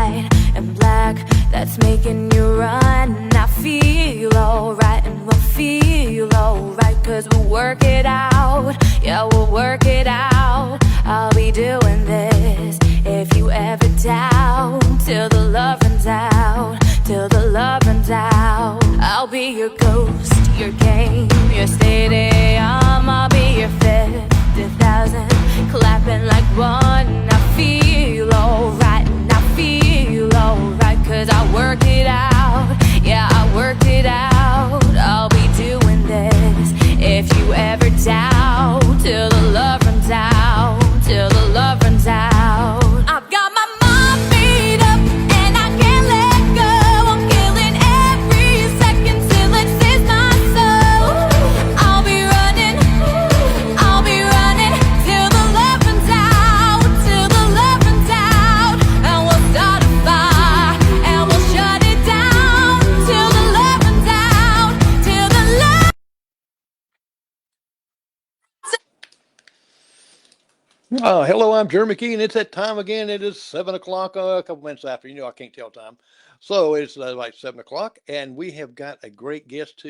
white and black that's making you run. I feel alright and we'll feel alright, 'cause we'll work it out. Yeah, we'll work it out. I'll be doing this if you ever doubt, till the love runs out, till the love runs out. I'll be your ghost, your game, your stadium. I'll be your 50,000 clapping like one. I feel alright and I feel alright, 'cause I work it out. Yeah, I worked it out. I'll be doing this if you ever doubt, till the love runs out, till the love runs out. I've got my mind made up and I can't let go. I'm killing every second till it saves my soul. I'll be running till the love runs out, till the love runs out. And we'll start a fire and we'll shut it down, till the love runs out, till the love. Hello, I'm Jeremy McKee, and it's that time again. It is 7 o'clock, a couple minutes after. You know, I can't tell time. So it's like 7 o'clock, and we have got a great guest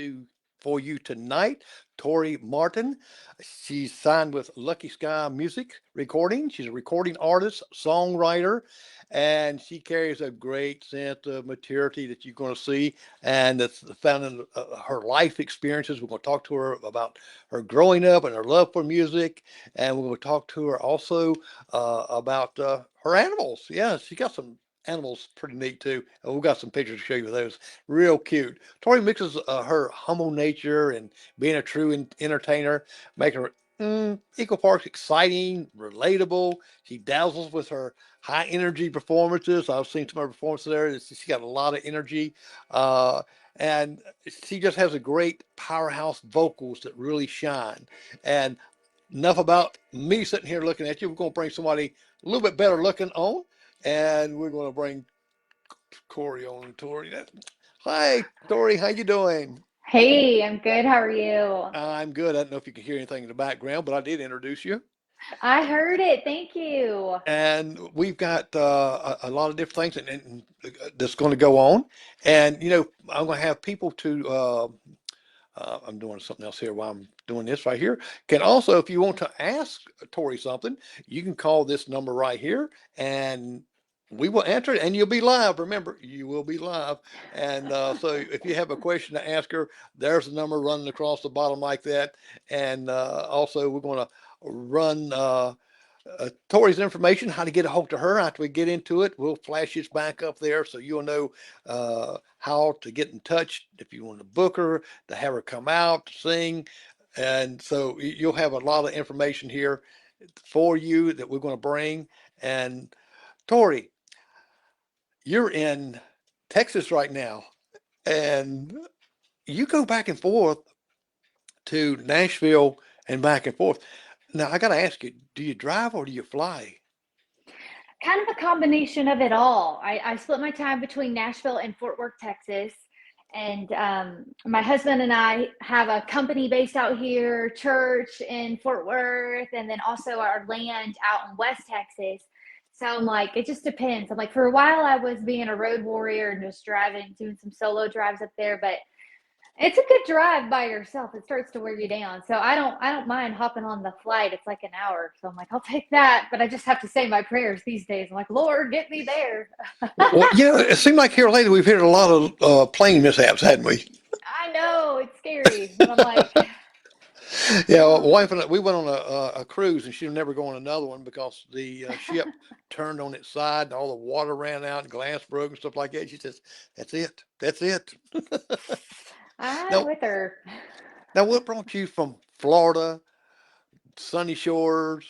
for you tonight, Tori Martin. She's signed with LuckySky Music Recording. She's a recording artist, songwriter, and she carries a great sense of maturity that you're going to see, and that's found in her life experiences. We're going to talk to her about her growing up and her love for music, and we're going to talk to her also about her animals. Yeah, she got some animals pretty neat too, and we've got some pictures to show you those. Real cute. Tori mixes her humble nature and being a true entertainer, making her equal parts exciting, relatable. She dazzles with her high energy performances. I've seen some of her performances there. She's got a lot of energy, and she just has a great powerhouse vocals that really shine. And enough about me sitting here looking at you. We're going to bring somebody a little bit better looking on, and we're going to bring Tori on. Tori, hi, Tori. How you doing? Hey, I'm good. How are you? I'm good. I don't know if you can hear anything in the background, but I did introduce you. I heard it. Thank you. And we've got a lot of different things that's going to go on. And, you know, I'm going to have people I'm doing something else here while I'm doing this right here. Can also, if you want to ask Tori something, you can call this number right here and we will answer it, and you'll be live. Remember, you will be live. And so if you have a question to ask her, there's a number running across the bottom like that. And also we're going to run Tori's information, how to get a hold of her. After we get into it, we'll flash this back up there so you'll know how to get in touch if you want to book her, to have her come out, to sing. And so you'll have a lot of information here for you that we're going to bring. And Tori, you're in Texas right now, and you go back and forth to Nashville and back and forth. Now, I got to ask you, do you drive or do you fly? Kind of a combination of it all. I split my time between Nashville and Fort Worth, Texas. And my husband and I have a company based out here, church in Fort Worth, and then also our land out in West Texas. So I'm like, it just depends. I'm like, for a while I was being a road warrior and just driving, doing some solo drives up there, but it's a good drive by yourself. It starts to wear you down. So I don't mind hopping on the flight. It's like an hour. So I'm like, I'll take that. But I just have to say my prayers these days. I'm like, Lord, get me there. Well, yeah, it seemed like here lately we've had a lot of plane mishaps, hadn't we? I know it's scary, but I'm like, Yeah, oh, wife and I, we went on a cruise, and she'll never go on another one because the ship turned on its side, and all the water ran out, and glass broke and stuff like that. She says, "That's it. That's it." I'm Now, with her. now, what brought you from Florida, sunny shores,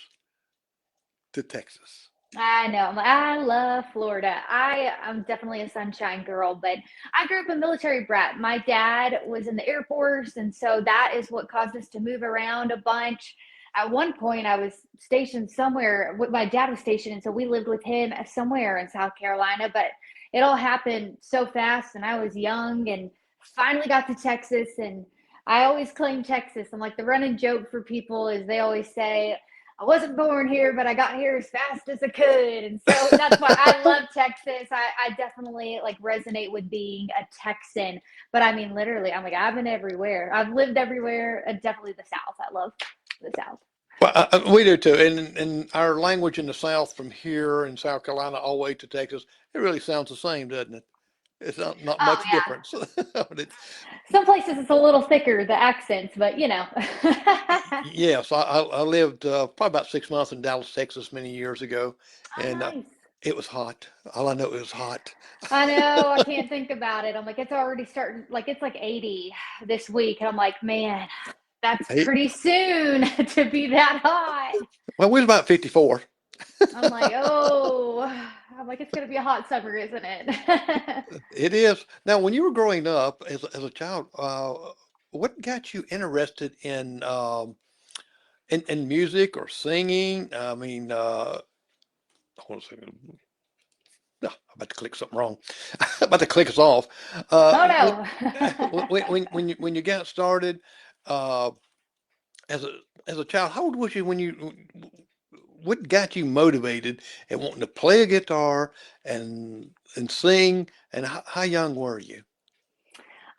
to Texas? I know. I love Florida. I'm definitely a sunshine girl, but I grew up a military brat. My dad was in the Air Force, and so that is what caused us to move around a bunch. At one point, I was stationed somewhere. My dad was stationed, and so we lived with him somewhere in South Carolina. But it all happened so fast, and I was young, and finally got to Texas. And I always claim Texas. I'm like, the running joke for people is they always say, I wasn't born here, but I got here as fast as I could. And so that's why I love Texas. I definitely like resonate with being a Texan. But I mean, literally, I'm like, I've been everywhere. I've lived everywhere. And definitely the South. I love the South. Well, we do too. And our language in the South from here in South Carolina all the way to Texas, it really sounds the same, doesn't it? It's not Oh, much yeah. difference. But Some places it's a little thicker, the accents, but you know. yes, I lived probably about 6 months in Dallas, Texas, many years ago, Oh, and nice. it was hot. All I know, it was hot. I know. I can't think about it. I'm like, it's already starting, like, it's like 80 this week. And I'm like, man, that's Hey, pretty soon to be that hot. well, we was about 54. I'm like, oh, I'm like, it's going to be a hot summer, isn't it? It is. Now, when you were growing up as a child, what got you interested in music or singing? I mean, hold on a second. No, I'm about to click something wrong. I'm about to click us off. Oh, When, no. when you got started, uh, as a child, how old was you when you? What got you motivated and wanting to play a guitar and sing? And how young were you?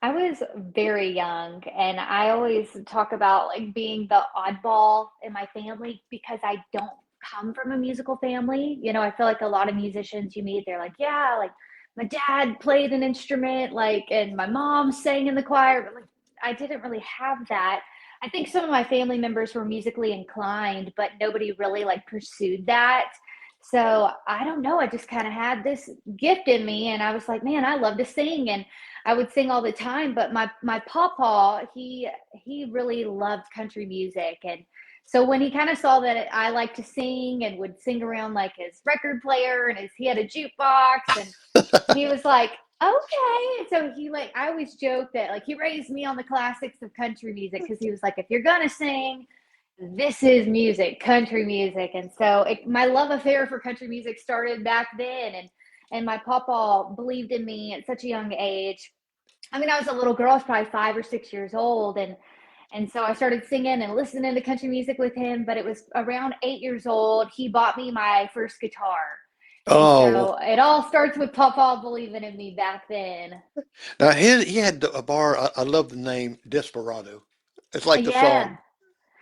I was very young, and I always talk about like being the oddball in my family because I don't come from a musical family. You know, I feel like a lot of musicians you meet, they're like, yeah, like my dad played an instrument, like, and my mom sang in the choir, but like I didn't really have that. I think some of my family members were musically inclined, but nobody really like pursued that. So I don't know. I just kind of had this gift in me, and I was like, man, I love to sing, and I would sing all the time. But my papa, he really loved country music, and so when he kind of saw that I liked to sing and would sing around like his record player and he had a jukebox, and he was like, okay. So he like, I always joke that like he raised me on the classics of country music because he was like, if you're gonna sing, this is music, country music. And so my love affair for country music started back then. And my papa believed in me at such a young age. I mean, I was a little girl, I was probably 5 or 6 years old. And so I started singing and listening to country music with him. But it was around 8 years old, he bought me my first guitar. And Oh, so it all starts with papa believing in me back then. now he had a bar. I love the name Desperado. It's like the Yeah. song,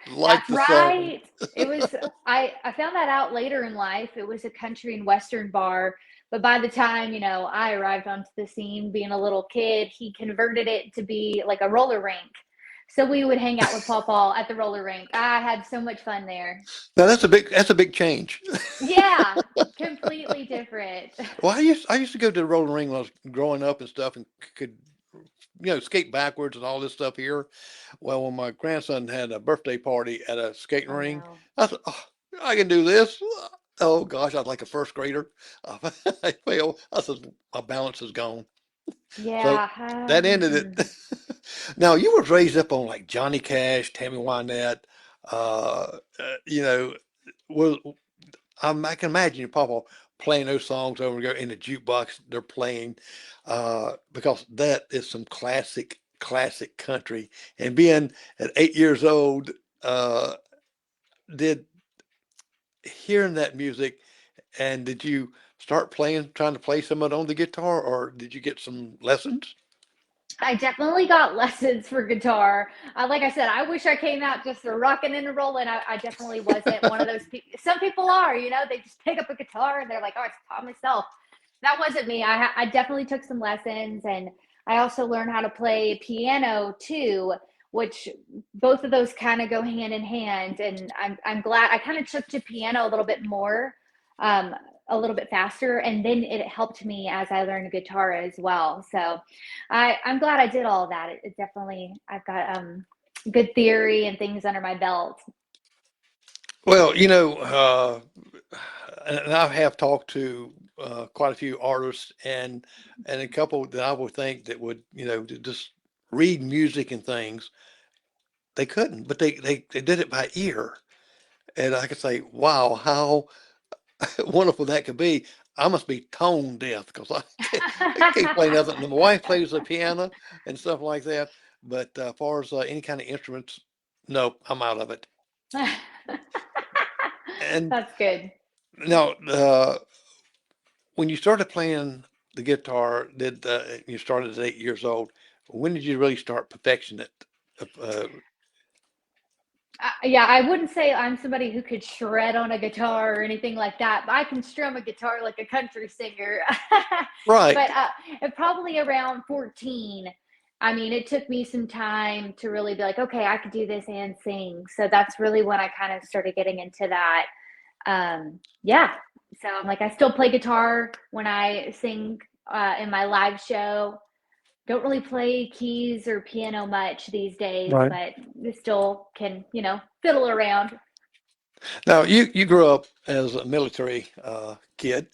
like That's the song. right. It was I found that out later in life. It was a country and western bar, but by the time, I arrived onto the scene being a little kid, he converted it to be like a roller rink. So we would hang out with Pawpaw at the roller rink. I had so much fun there. Now that's a big change. Yeah, completely different. Well, I used to go to the rolling ring when I was growing up and stuff, and could skate backwards and all this stuff here. Well, when my grandson had a birthday party at a skating Oh ring, no. I said, oh, I can do this. Oh gosh, I was like a first grader. I fell. I said, my balance is gone. So Yeah. that ended it. Now you were raised up on like Johnny Cash, Tammy Wynette. You know, was I can imagine your papa playing those songs over and over in the jukebox they're playing, because that is some classic country. And being at 8 years old, uh, did hearing that music, and did you start trying to play some of it on the guitar, or did you get some lessons? I definitely got lessons for guitar. Like I said, I wish I came out just a rocking and a rolling. I definitely wasn't one of those people. Some people are, they just pick up a guitar and they're like, oh, I taught myself. That wasn't me. I definitely took some lessons, and I also learned how to play piano too, which both of those kind of go hand in hand. And I'm glad I kind of took to piano a little bit more, um, a little bit faster, and then it helped me as I learned guitar as well. So I'm glad I did all of that. It definitely I've got good theory and things under my belt. Well, and I have talked to quite a few artists, and a couple that I would think that would, just read music and things. They couldn't, but they did it by ear. And I could say, wow, how wonderful that could be. I must be tone deaf because I can't play nothing. My wife plays the piano and stuff like that. But as far as any kind of instruments, no, I'm out of it. And That's good. now, when you started playing the guitar, you started at 8 years old? When did you really start perfecting it? Uh, Yeah, I wouldn't say I'm somebody who could shred on a guitar or anything like that, but I can strum a guitar like a country singer. right. But probably around 14, I mean, it took me some time to really be like, okay, I could do this and sing. So that's really when I kind of started getting into that. Yeah. So I'm like, I still play guitar when I sing in my live show. Don't really play keys or piano much these days, Right. but still can, fiddle around. Now, you grew up as a military kid,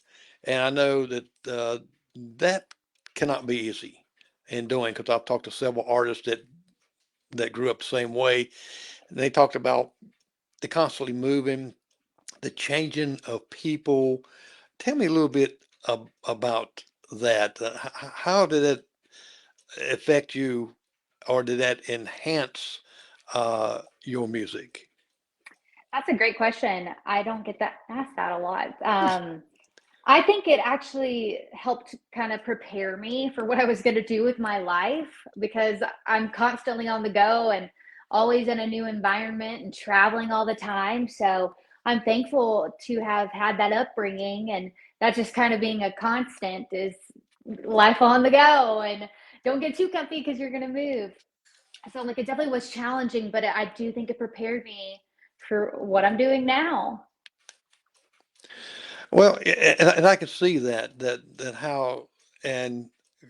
and I know that that cannot be easy in doing, because I've talked to several artists that grew up the same way. And they talked about the constantly moving, the changing of people. Tell me a little bit about that. How did it affect you, or did that enhance your music? That's a great question. I don't get that asked that a lot. I think it actually helped kind of prepare me for what I was going to do with my life because I'm constantly on the go and always in a new environment and traveling all the time. So I'm thankful to have had that upbringing and that just kind of being a constant is life on the go and don't get too comfy because you're going to move. So like it definitely was challenging, but I do think it prepared me for what I'm doing now. Well, and I can see that how and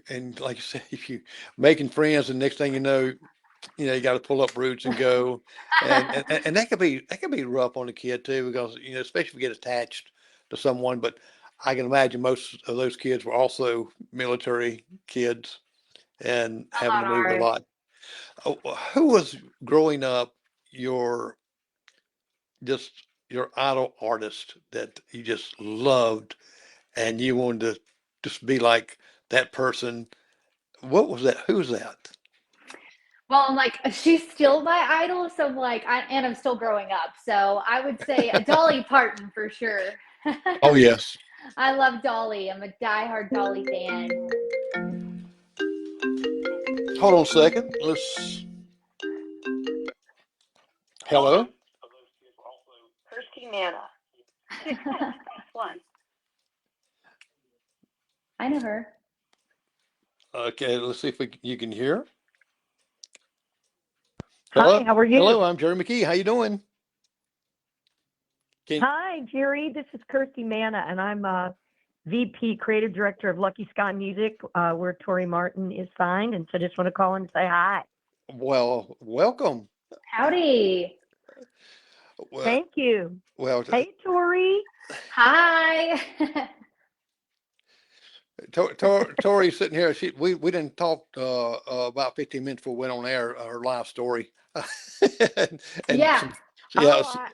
and like you say, if you making friends, and next thing you got to pull up roots and go, and that can be rough on the kid too, because especially if you get attached to someone. But I can imagine most of those kids were also military kids and A having lot to move a are. lot. Oh, who was growing up your just your idol artist that you just loved and you wanted to just be like that person? What was that? Who's that? Well, I'm like, she's still my idol, so I'm like, and I'm still growing up. So I would say Dolly Parton for sure. Oh yes. I love Dolly. I'm a diehard Dolly fan. Hold on a second. Let's. Hello. Kirsty Manna. 6 1. I know her. Okay. Let's see if you can hear. Hi, Hello. how are you? Hello. I'm Jerry McKee. How you doing? Can Hi, Jerry. This is Kirsty Manna, and I'm VP Creative Director of LuckySky Music, where Tori Martin is signed. And so just want to call and say hi. well, welcome. Howdy. Well, Thank you. well, Hey, Tori. Hi. Tori's sitting here. We didn't talk about 15 minutes before we went on air. Her live story, and Yeah. some, yeah, Oh,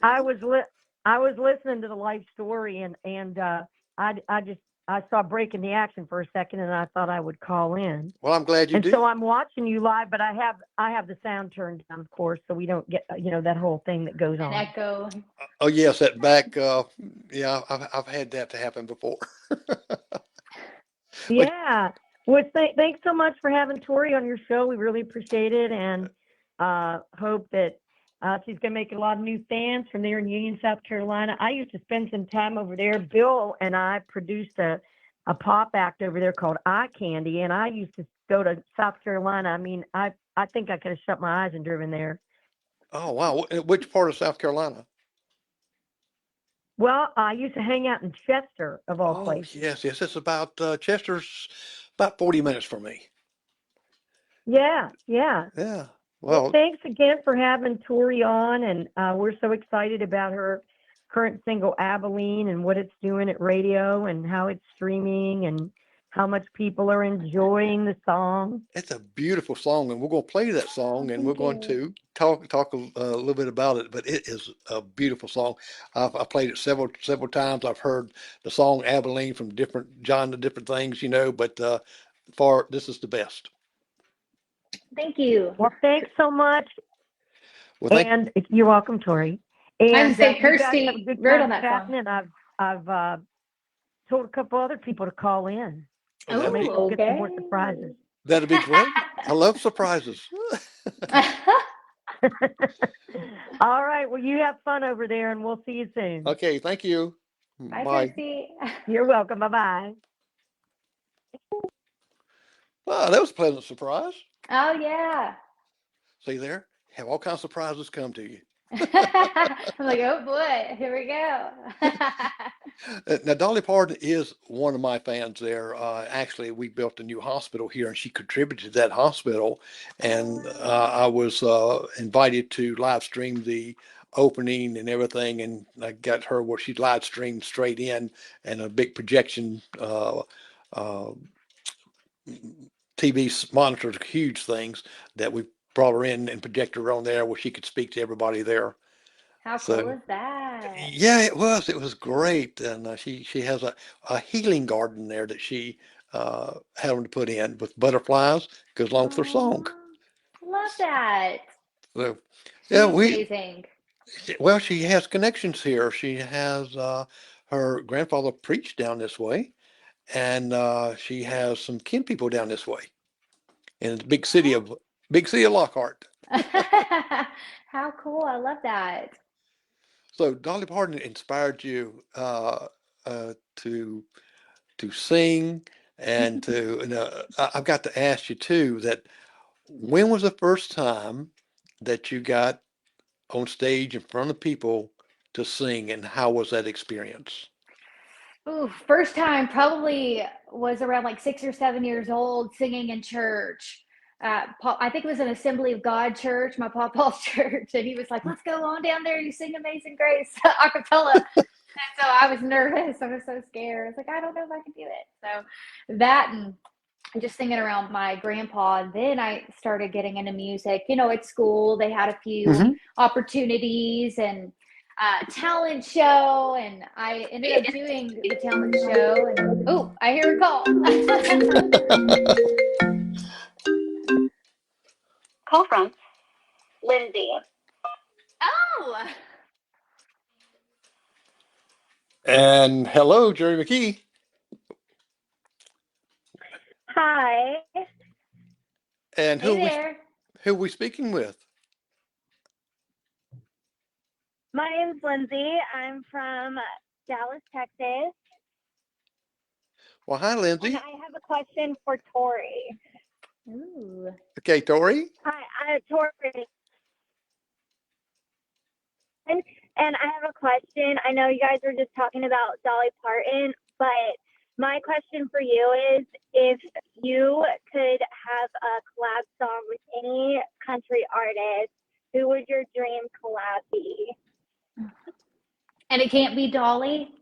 I was listening to the life story, and I saw breaking the action for a second, and I thought I would call in. well, I'm glad you And do. so I'm watching you live, but I have the sound turned down, of course, so we don't get that whole thing that goes An on. echo. Oh yes, that back. Yeah, I've had that to happen before. But Yeah. Well, thanks so much for having Tori on your show. We really appreciate it, and hope that she's going to make a lot of new fans from there in Union, South Carolina. I used to spend some time over there. Bill and I produced a pop act over there called Eye Candy, and I used to go to South Carolina. I mean, I think I could have shut my eyes and driven there. oh wow, which part of South Carolina? Well, I used to hang out in Chester, of all Oh places. yes, yes. It's about Chester's about 40 minutes from me. Yeah, yeah. Yeah. Well, Well, thanks again for having Tori on, and we're so excited about her current single Abilene and what it's doing at radio and how it's streaming and how much people are enjoying the song. it's a beautiful song, and we're going to play that song, and we're Thank going you. to talk a little bit about it. But it is a beautiful song. I've played it several times. I've heard the song Abilene from different genre, different things, But for this is the best. Thank you. Well, thanks so much, Well, thank. and you're welcome, Tori. I And would say you guys have a Kirsty good wrote time on that chatting, song. and I've told a couple other people to call in. Oh, So that'd maybe be, we'll get some more Okay. surprises. that'd be great. I love surprises. All right. Well, you have fun over there, and we'll see you soon. Okay, thank you. Bye, Bye. Kirsty. You're welcome. Bye-bye. Wow, that was a pleasant surprise. Oh, yeah. See there? Have all kinds of surprises come to you. I'm like, oh boy, here we go. Now, Dolly Parton is one of my fans there. Actually, we built a new hospital here, and she contributed to that hospital. And I was invited to live stream the opening and everything. And I got her where she live streamed straight in, and a big projection uh, TV monitors, huge things that we brought her in and projected her on there where she could speak to everybody there. How So, cool is that? yeah, it was. It was great, and she has a healing garden there that she had them to put in with butterflies, goes along with her song. Aw, love that. So, yeah, She's amazing. well, she has connections here. She has her grandfather preached down this way, and she has some kin people down this way in the big city of Lockhart. How cool. I love that. So Dolly Parton inspired you to sing and to. And, I've got to ask you too that when was the first time that you got on stage in front of people to sing, and how was that experience? Ooh, first time probably was around like 6 or 7 years old singing in church. I think it was an Assembly of God church, my papa's church, and he was like, "Let's go on down there. You sing Amazing Grace a cappella." And so I was nervous. I was so scared. I was like, I don't know if I can do it. So that and just singing around my grandpa. And then I started getting into music. At school, they had a few Hmm. opportunities and talent show. And I ended up doing the talent show. And oh, I hear a call. Call from Lindsay. Oh, And hello, Jerry McKee. Hi. And hey there. who are we speaking with? My name's Lindsay. I'm from Dallas, Texas, Well, hi, and Lindsay. I have a question for Tori. Ooh. Okay, Tori. Hi, Tori. And I have a question. I know you guys were just talking about Dolly Parton, but my question for you is if you could have a collab song with any country artist, who would your dream collab be? And it can't be Dolly.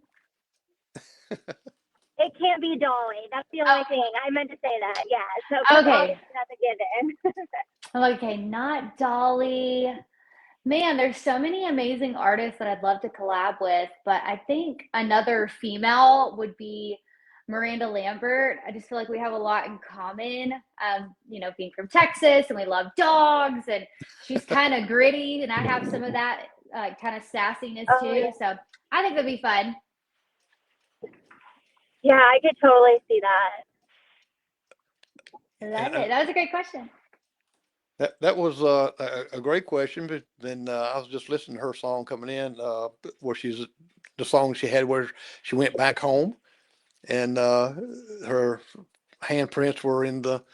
It can't be Dolly. That's the only thing. I meant to say that. Yeah. So Okay. that's a given. Okay, not Dolly. Man, there's so many amazing artists that I'd love to collab with, but I think another female would be Miranda Lambert. I just feel like we have a lot in common, being from Texas and we love dogs, and she's kind of gritty, and I have some of that kind of sassiness too. Yeah. So I think that'd be fun. Yeah, I could totally see that. Love it. That was a great question. That was a great question, but then I was just listening to her song coming in, where the song she had where she went back home, and her handprints were in the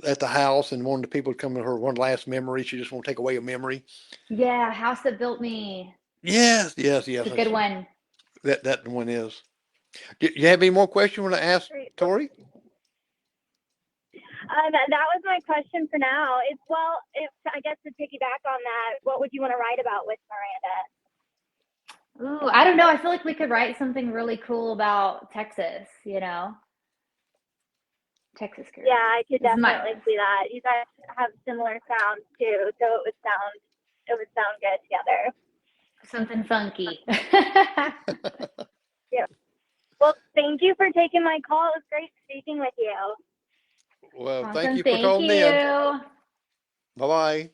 at the house, and one of the people would come to her one last memory. She just won't take away a memory. Yeah, House That Built Me. Yes, yes, It's a good one. That one is. Do you have any more questions you want to ask, Great. Tori? That was my question for now. If I guess to piggyback on that, what would you want to write about with Miranda? Ooh, I don't know. I feel like we could write something really cool about Texas, Texas girl. Yeah, I could It's my- definitely see that. You guys have similar sounds too, so it would sound good together. Something funky. Yeah. Well, thank you for taking my call. It was great speaking with you. Well, Awesome. thank you for Thank calling you. in. Bye bye.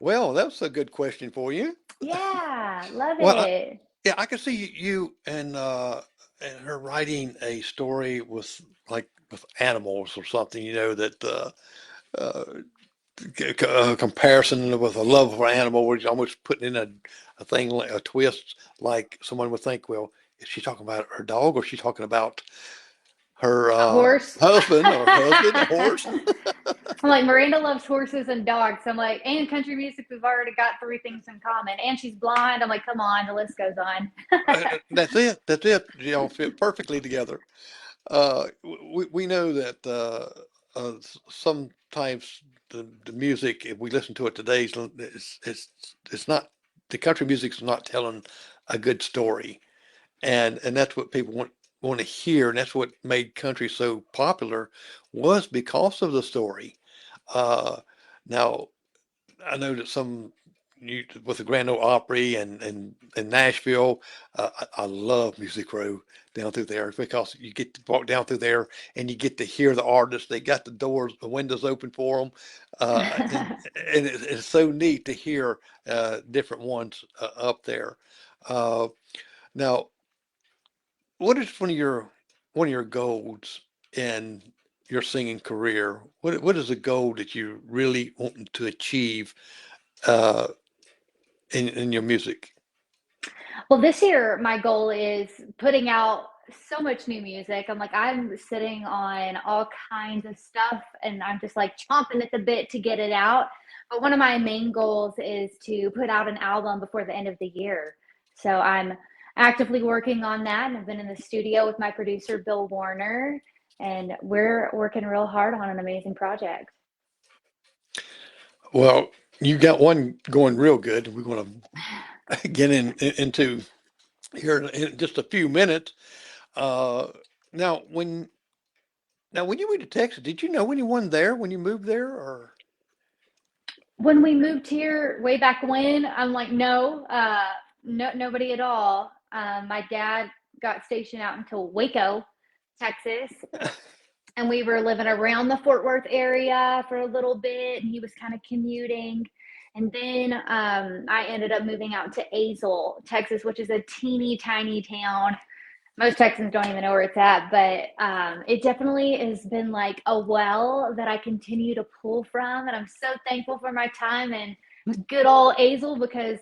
Well, that's a good question for you. Yeah, love Well, it. yeah, I can see you and her writing a story with like with animals or something, that uh, comparison with a love for an animal, where you're almost putting in a thing like a twist, like someone would think, well, is she talking about her dog or is she talking about her A horse. husband, a horse? I'm like, Miranda loves horses and dogs. So I'm like, and country music, we've already got three things in common. And she's blind. I'm like, come on, the list goes on. That's it. That's it. Fit perfectly together. We know that sometimes the music, if we listen to it today, it's not, the country music's not telling a good story, and that's what people want to hear, and that's what made country so popular, was because of the story. Uh, Now, I know that with the Grand Ole Opry and Nashville, I love MusicRow down through there, because you get to walk down through there and you get to hear the artists. They got the windows open for them, and it's so neat to hear different ones up there. Uh, Now, what is one of your goals in your singing career? What is a goal that you really want to achieve uh, in your music? Well, this year, my goal is putting out so much new music. I'm like, I'm sitting on all kinds of stuff and I'm just like chomping at the bit to get it out. But one of my main goals is to put out an album before the end of the year. So I'm actively working on that. And I've been in the studio with my producer, Bill Warner, and we're working real hard on an amazing project. Well, you got one going real good. We're going to get into here in just a few minutes. Uh, now, when you moved to Texas, did you know anyone there when you moved there, or? When we moved here way back when, I'm like, no, no, nobody at all. My dad got stationed out until Waco, Texas, and we were living around the Fort Worth area for a little bit, and he was kind of commuting. And then I ended up moving out to Azle, Texas, which is a teeny tiny town. Most Texans don't even know where it's at, but it definitely has been like a well that I continue to pull from. And I'm so thankful for my time in good old Azle, because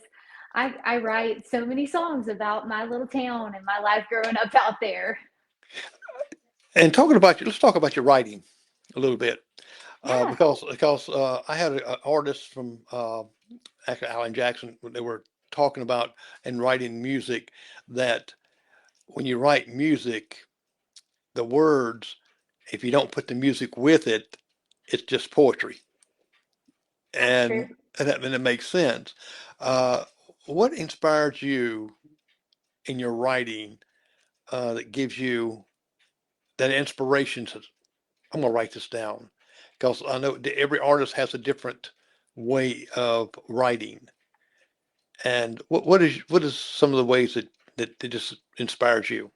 I write so many songs about my little town and my life growing up out there. And let's talk about your writing a little bit, Yeah. because I had an artist from actually Alan Jackson. They were talking about and writing music, that when you write music, the words, if you don't put the music with it, it's just poetry, That's true. and it makes sense. Uh, what inspires you in your writing, that gives you that inspiration to, I'm going to write this down, because I know that every artist has a different way of writing. And what is some of the ways that just inspires you?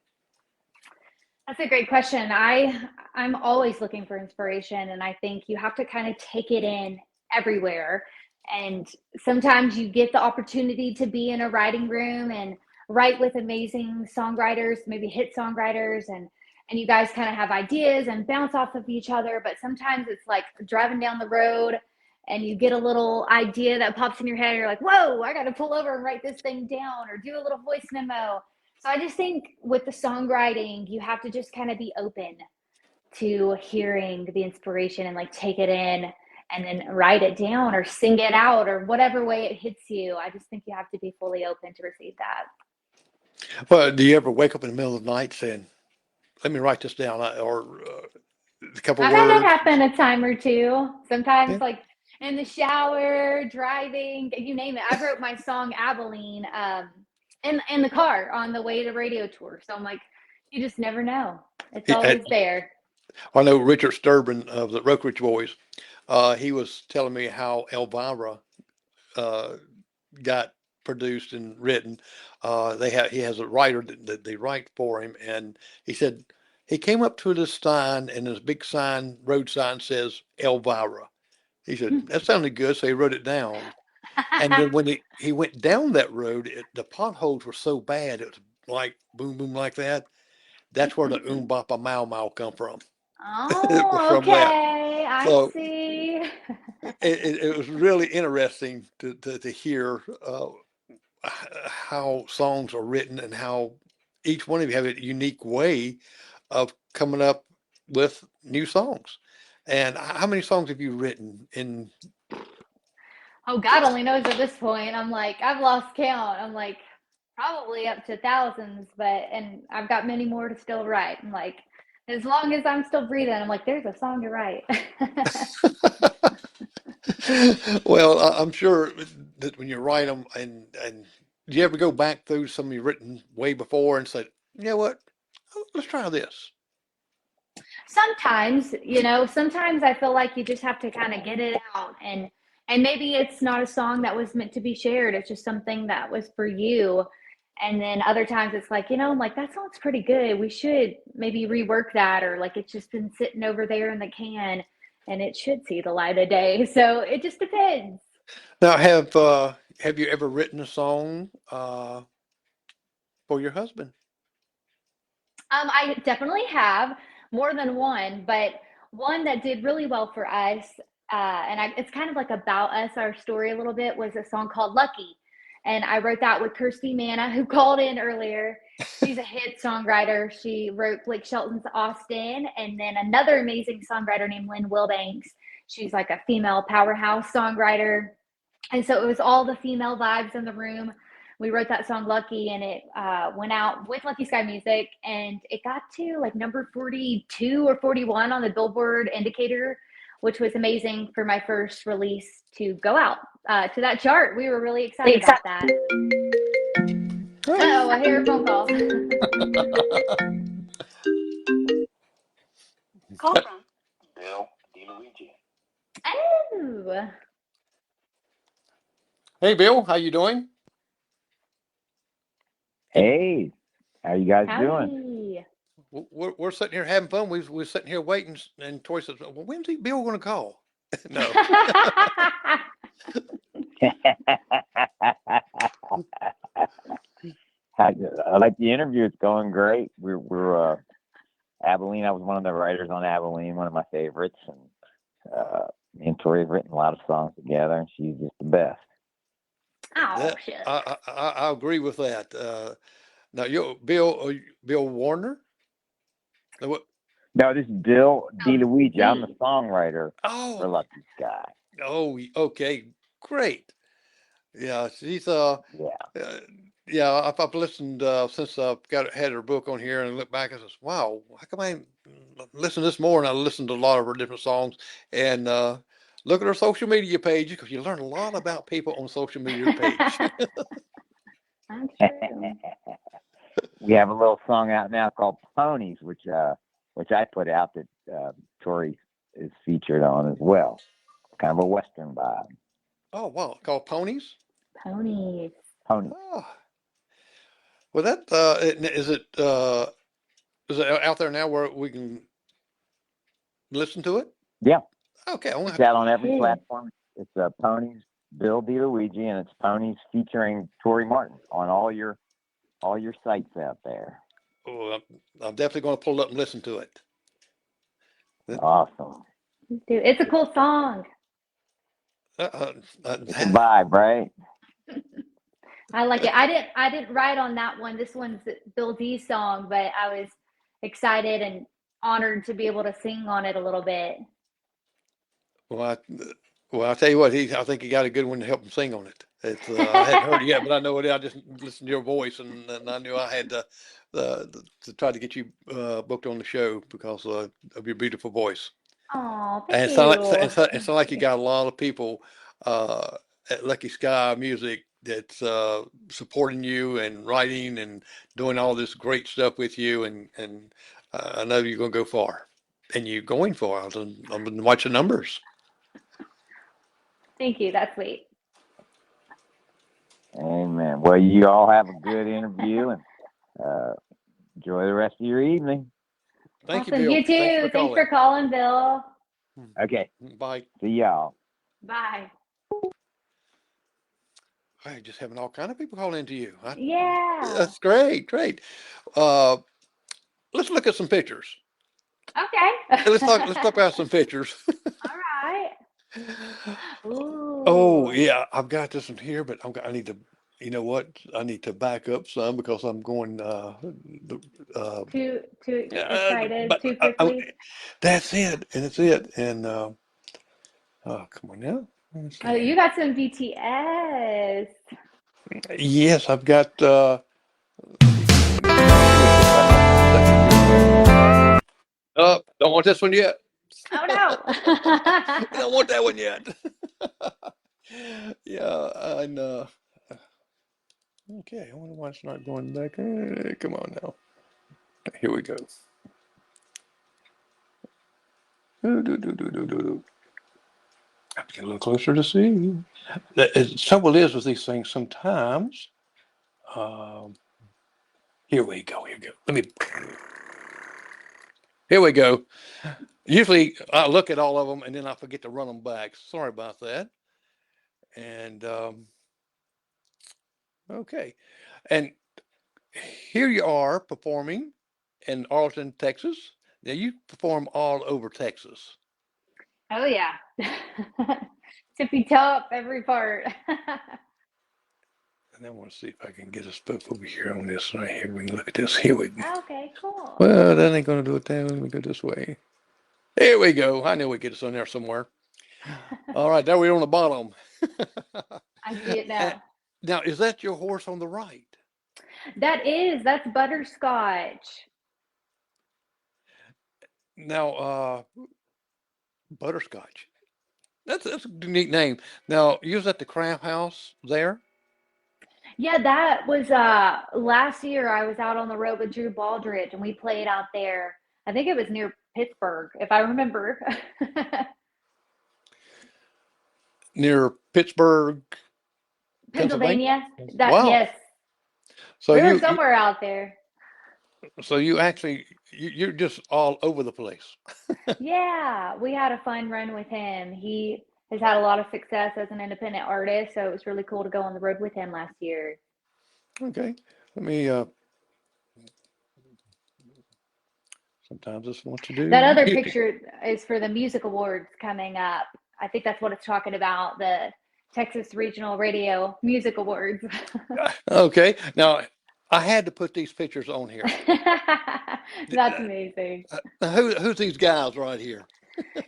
That's a great question. I'm always looking for inspiration, and I think you have to kind of take it in everywhere. And sometimes you get the opportunity to be in a writing room and write with amazing songwriters, maybe hit songwriters, and you guys kind of have ideas and bounce off of each other. But sometimes it's like driving down the road and you get a little idea that pops in your head. You're like, whoa, I got to pull over and write this thing down or do a little voice memo. So I just think with the songwriting, you have to just kind of be open to hearing the inspiration and like take it in and then write it down or sing it out or whatever way it hits you. I just think you have to be fully open to receive that. Well, do you ever wake up in the middle of the night saying, "Let me write this down," or a couple I've had that words? happen a time or two. Sometimes, Yeah. like in the shower, driving, you name it. I wrote my song Abilene in the car on the way to radio tour. So I'm like, you just never know. It's Yeah, always there. I know Richard Sturban of the Roke Ridge Boys. He was telling me how Elvira uh, got produced and written. He has a writer that they write for him, and he said he came up to this sign, and this big sign, road sign, says Elvira. He said that sounded good, so he wrote it down. And then when he went down that road, the potholes were so bad, it was like boom, boom, like that. That's where the Bapa Mau Mau come from. It was Oh, from that. okay. I So see. it was really interesting to hear how songs are written and how each one of you have a unique way of coming up with new songs. And how many songs have you written in? Oh, God only knows at this point. I'm like, I've lost count. I'm like, probably up to thousands, and I've got many more to still write. I'm like, as long as I'm still breathing, I'm like, there's a song to write. Well, I'm sure that when you write them, and do you ever go back through some you've written way before and say, you know what, let's try this. Sometimes, sometimes I feel like you just have to kind of get it out, and maybe it's not a song that was meant to be shared. It's just something that was for you. And then other times it's like, I'm like, that song's pretty good. We should maybe rework that, or like it's just been sitting over there in the can and it should see the light of day. So it just depends. Now, have you ever written a song for your husband? I definitely have more than one, but one that did really well for us, it's kind of like about us, our story a little bit, was a song called Lucky. And I wrote that with Kirsty Manna, who called in earlier. She's a hit songwriter. She wrote Blake Shelton's Austin, and then another amazing songwriter named Lynn Wilbanks. She's like a female powerhouse songwriter. And so it was all the female vibes in the room. We wrote that song Lucky, and it went out with LuckySky Music, and it got to like number 42 or 41 on the Billboard Indicator, which was amazing for my first release to go out to that chart. We were really excited about that. Oh, I hear a phone call. Call from Bill DeLuigi. Oh. Hey, Bill, how you doing? Hey, how you guys doing? Howdy. We're sitting here having fun. We're sitting here waiting, and Tori says, "Well, when's Bill going to call?" No. I like the interview. It's going great. We're Abilene. I was one of the writers on Abilene, one of my favorites, and me and Tori have written a lot of songs together, and she's just the best. Oh, shit. I agree with that. Now, Bill Warner. What? No, this is Bill DeLuigi. I'm the songwriter for Oh, LuckySky. oh, okay, great. Yeah, she's Yeah. I've listened since I've had her book on here and look back and says, wow, how come I listen to this more? And I listened to a lot of her different songs and look at her social media page because you learn a lot about people on social media page. I'm true. We have a little song out now called Ponies, which I put out that Tori is featured on as well. Kind of a Western vibe. Oh, wow, called Ponies? Ponies. Ponies. Oh. Well, that is it out there now where we can listen to it? Yeah. Okay, It's out on every platform. It's Ponies, Bill DeLuigi, and it's Ponies featuring Tori Martin on all your sites out there. Oh, I'm definitely going to pull it up and listen to it. Awesome. Dude, it's a cool song. It's a vibe, right? I like it. I didn't write on that one. This one's Bill D's song, but I was excited and honored to be able to sing on it a little bit. Well, I'll tell you what. I think he got a good one to help him sing on it. It's I hadn't heard it yet, but I know it. I just listened to your voice, and I knew I had to try to get you booked on the show because of your beautiful voice. Oh, And thank you. it sounds like you got a lot of people at LuckySky Music that's supporting you and writing and doing all this great stuff with you, and I know you're going to go far, and you're going far. I'm going to watch the numbers. Thank you. That's sweet. Amen. Well, you all have a good interview and enjoy the rest of your evening. Thank Awesome. you, Bill. You too. Thanks for calling, Bill. Okay. Bye. See y'all. Bye. I just having all kind of people call into you. Yeah. That's great, great. Uh, let's look at some pictures. Okay. Let's talk about some pictures. All right. Oh Ooh. yeah, I've got this one here, but I need to. You know what? I need to back up some because I'm going. Too excited But too quickly. that's it, and it's it. And oh, come on now. Let's Oh, see. you got some BTS. Yes, I've got. Oh, don't want this one yet. Oh no. Don't want that one yet. Yeah, and okay. I wonder why it's not going back. Come on now. Here we go. Have to get a little closer to see. The trouble is with these things sometimes. Um, here we go. Here we go. Here we go. Usually I look at all of them and then I forget to run them back. Sorry about that. And okay. And here you are performing in Arlington, Texas. Now you perform all over Texas. Oh yeah. Tippy top every part. And I want to see if I can get us both over here on this right here. We can look at this. Here we go. Okay, cool. Well, that ain't going to do it there. Let me go this way. Here we go. I knew we'd get us on there somewhere. All right, there we're on the bottom. I see it now. Now, is that your horse on the right? That's butterscotch. Now, butterscotch. That's a neat name. Now, you was at the Craft House there? Yeah, that was last year. I was out on the road with Drew Baldridge and we played out there. I think it was near Pittsburgh, if I remember. Near Pittsburgh, Pennsylvania? Pennsylvania. Wow. Yes. So We were you somewhere out there. so you actually you're just all over the place. Yeah, we had a fun run with him. He has had a lot of success as an independent artist, so it was really cool to go on the road with him last year. Okay. Let me sometimes just want to do That other picture is for the music awards coming up. I think that's what it's talking about, the Texas Regional Radio Music Awards. Okay. Now I had to put these pictures on here. That's amazing. Who's these guys right here?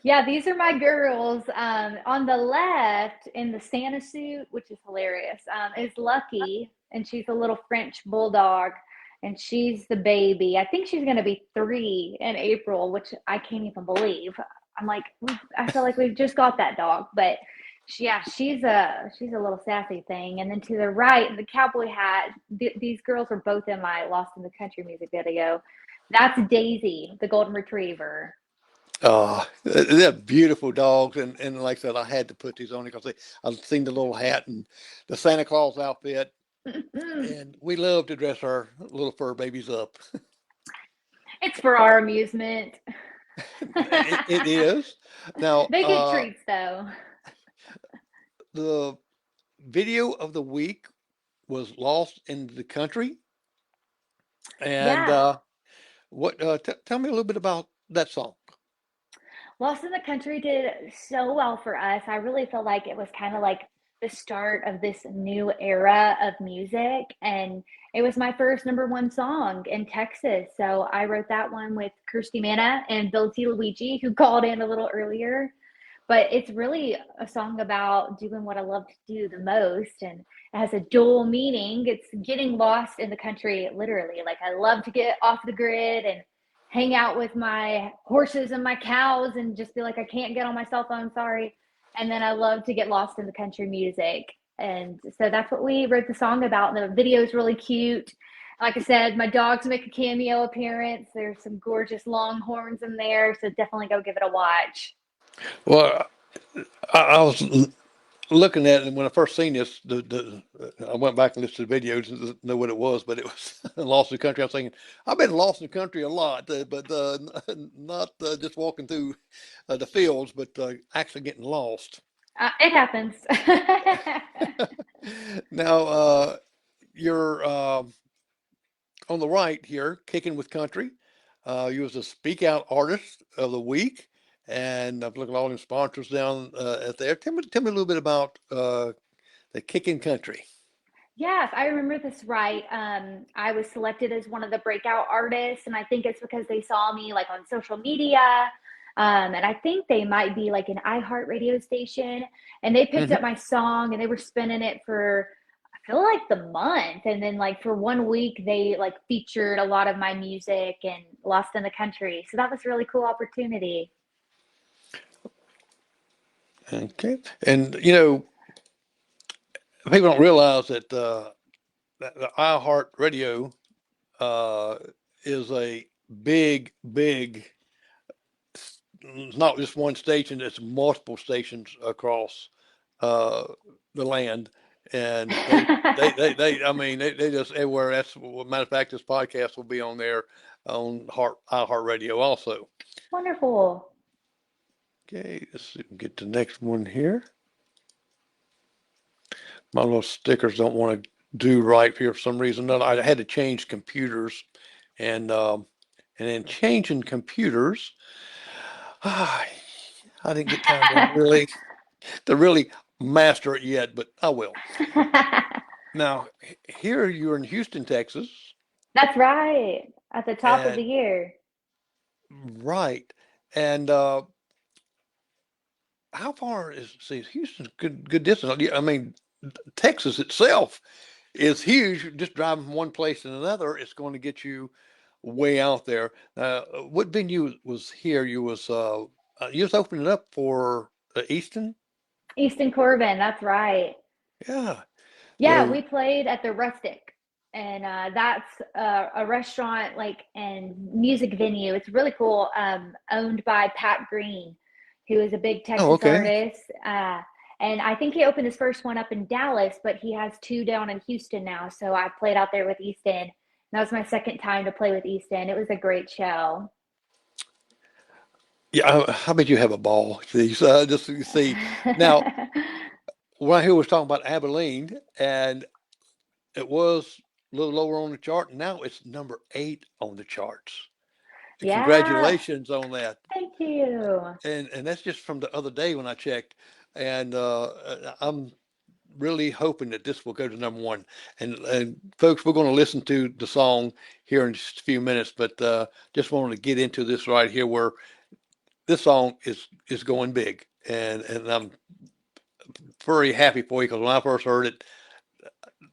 Yeah, these are my girls. On the left in the Santa suit, which is hilarious, is Lucky, and she's a little French bulldog, and she's the baby. I think she's going to be 3 in April, which I can't even believe. I'm like, I feel like we've just got that dog, but she's a little sassy thing. And then to the right, in the cowboy hat, these girls are both in my Lost in the Country music video. That's Daisy, the golden retriever. They're beautiful dogs, and like I said, I had to put these on because I've seen the little hat and the Santa Claus outfit, and we love to dress our little fur babies up. It's for our amusement. It is. Now, They get treats though. the video of the week was Lost in the Country, and Yeah. tell me a little bit about that song. Lost in the Country did so well for us. I really feel like it was kind of like the start of this new era of music. And it was my first #1 song in Texas. So I wrote that one with Kirsty Manna and Bill T. Luigi, who called in a little earlier. But it's really a song about doing what I love to do the most. And it has a dual meaning. It's getting lost in the country, literally. Like I love to get off the grid and hang out with my horses and my cows and just be like, I can't get on my cell phone, sorry. And then I love to get lost in the country music. And so that's what we wrote the song about. And the video is really cute. Like I said, my dogs make a cameo appearance. There's some gorgeous longhorns in there. So definitely go give it a watch. Well, I was looking at it, and when I first seen this, I went back and listened to the videos and know what it was, but it was Lost in the Country. I was thinking, I've been lost in the country a lot, but not just walking through the fields, but actually getting lost. It happens. Now, you're on the right here, kicking with country. You was a Speak Out Artist of the Week, and I'm looking at all them sponsors down at there. Tell me a little bit about the Kicking Country. Yes, I remember this right. I was selected as one of the breakout artists, and I think it's because they saw me like on social media. And I think they might be like an iHeart radio station, and they picked Hmm. up my song and they were spinning it for, I feel like the month. And then like for 1 week, they like featured a lot of my music and Lost in the Country. So that was a really cool opportunity. Okay, and people don't realize that that the iHeart Radio uh, is a big. It's not just one station; it's multiple stations across uh, the land, and they I mean, they just everywhere. That's matter of fact, this podcast will be on there on iHeart Radio also. Wonderful. Okay, let's see, get the next one here. My little stickers don't want to do right here for some reason. No, I had to change computers, and then changing computers, I didn't get time to really master it yet, but I will. Now, here you're in Houston, Texas, That's right. At the top of the and year. right, and how far is see Houston's good distance. I mean, Texas itself is huge. Just driving from one place to another, it's going to get you way out there. What venue was here? You was opening up for Easton. Easton Corbin, that's right. Yeah. Yeah, So, we played at the Rustic, and that's a restaurant like and music venue. It's really cool. Owned by Pat Green, who is a big oh, Texas okay. artist. And I think he opened his first one up in Dallas, but he has two down in Houston now. So I played out there with Easton. That was my second time to play with Easton. It was a great show. Yeah, I bet you have a ball. See, so just you see now. Right here was talking about Abilene, and it was a little lower on the chart. And now it's number 8 on the charts. Yeah, Congratulations on that. thank you. And that's just from the other day when I checked. And I'm really hoping that this will go to number 1. And folks, we're going to listen to the song here in just a few minutes, but just wanted to get into this right here where this song is going big. And I'm very happy for you because when I first heard it,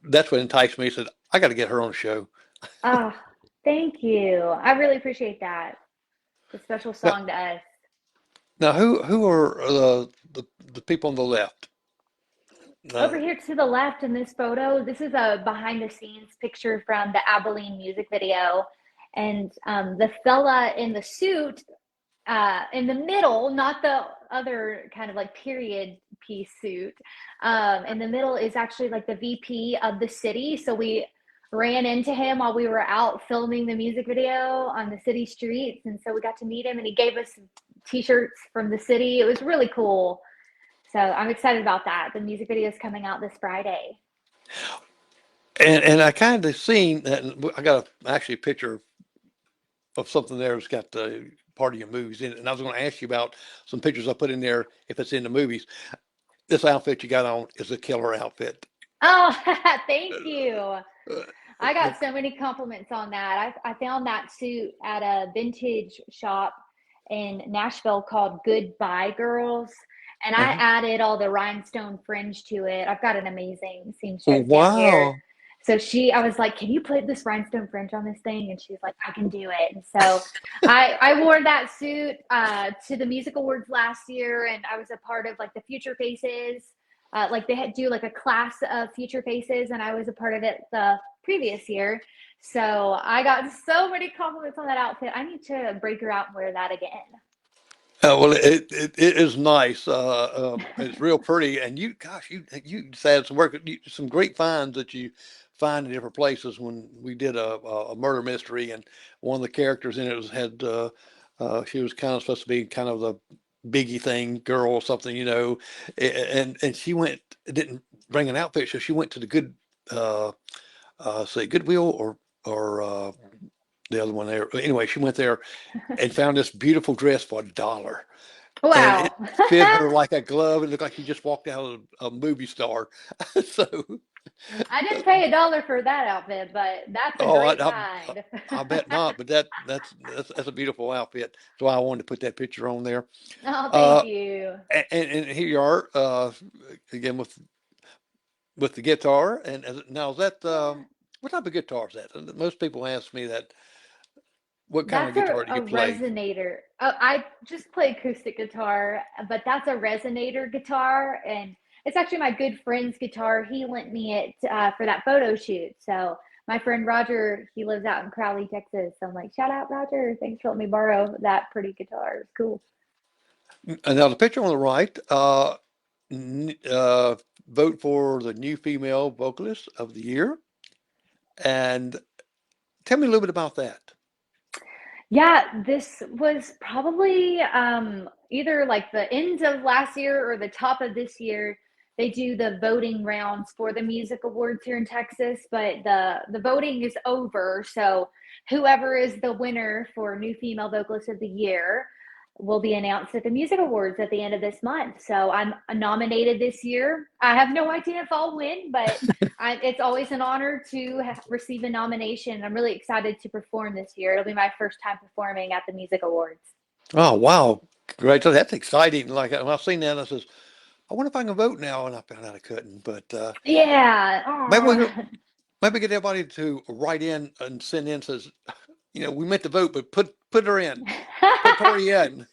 that's what enticed me. He said, I got to get her on the show. Ah, thank you. I really appreciate that. It's a special Now, song to us. now who are the people on the left? Over Uh, here to the left in this photo, this is a behind the scenes picture from the Abilene music video. And the fella in the suit in the middle, not the other kind of like period piece suit, in the middle is actually like the VP of the city. So we ran into him while we were out filming the music video on the city streets. And so we got to meet him and he gave us some t-shirts from the city. It was really cool. So I'm excited about that. The music video is coming out this Friday. and I kind of seen that. I got actually a picture of something there that's got part of your movies in it. And I was going to ask you about some pictures I put in there if it's in the movies. This outfit you got on is a killer outfit. Oh, thank you. Uh, I the, got so many compliments on that. I found that suit at a vintage shop in Nashville called Goodbye Girls. And I uh added all the rhinestone fringe to it. I've got an amazing seamstress down here. Wow. So I was like, can you put this rhinestone fringe on this thing? And she's like, I can do it. And so I wore that suit to the music awards last year. And I was a part of like the Future Faces. Like they had do like a class of Future Faces. And I was a part of it the previous year. So I got so many compliments on that outfit. I need to break her out and wear that again. Well, it is nice. It's real pretty, and gosh, you had some work, some great finds that you find in different places. When we did a murder mystery, and one of the characters in it she was kind of supposed to be kind of Biggie thing girl or something, and she didn't bring an outfit, so she went to the say Goodwill or the other one there. Anyway, she went there and found this beautiful dress for $1. And Wow. it fit her like a glove. It looked like she just walked out of a movie star. So, I didn't pay $1 for that outfit, but that's a oh, great find. I bet not. But that's a beautiful outfit. So I wanted to put that picture on there. Oh, Uh, thank you. and here you are again with the guitar. And now is that what type of guitar is that? Most people ask me that. What kind of That's guitar do a you play? resonator. Oh, I just play acoustic guitar, but that's a resonator guitar, and it's actually my good friend's guitar. He lent me it for that photo shoot. So my friend Roger, he lives out in Crowley, Texas. So I'm like, shout out Roger, thanks for letting me borrow that pretty guitar. It's cool. And now the picture on the right, vote for the new female vocalist of the year. And tell me a little bit about that. Yeah, this was probably either like the end of last year or the top of this year. They do the voting rounds for the music awards here in Texas, but the voting is over. So whoever is the winner for new female vocalist of the year will be announced at the music awards at the end of this month. So I'm nominated this year. I have no idea if I'll win, but it's always an honor to receive a nomination. I'm really excited to perform this year. It'll be my first time performing at the music awards. Oh, wow. Great. So that's exciting. Like when I've seen that, I says, I wonder if I can vote now. And I found out I couldn't. But Yeah. maybe get everybody to write in and send in says, we meant to vote, but put her in. Put Tori in.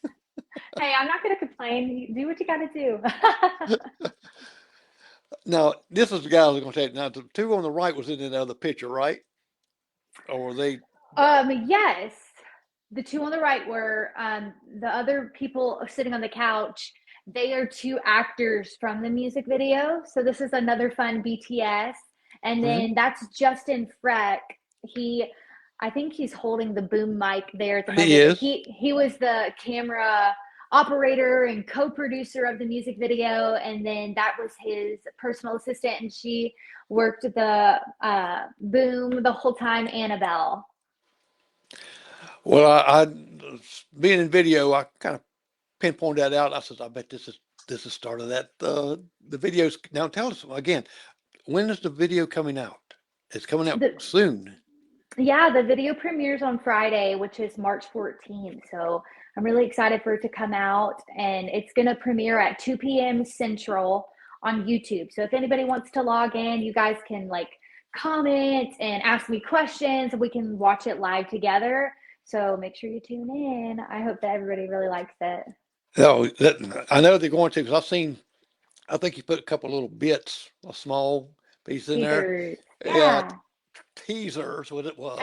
Hey, I'm not going to complain. You do what you got to do. Now, this is the guy I was going to say. Now, the two on the right was in the other picture, right? Or were they? Yes. The two on the right were the other people sitting on the couch. They are two actors from the music video. So this is another fun BTS. And then that's Justin Freck. I think he's holding the boom mic there at the moment. He is. He was the camera operator and co-producer of the music video, and then that was his personal assistant, and she worked the boom the whole time, Annabelle. Well, I being in video, I kind of pinpointed that out. I said, I bet this is the start of that. The videos. Now, tell us again, when is the video coming out? It's coming out soon. Yeah, the video premieres on Friday, which is March 14th. So I'm really excited for it to come out, and it's going to premiere at 2 p.m. Central on YouTube. So if anybody wants to log in, you guys can comment and ask me questions, and we can watch it live together. So make sure you tune in. I hope that everybody really likes it. No, I know they're going to, because I think you put a couple little bits, a small piece in there. Yeah. Teasers, what it was.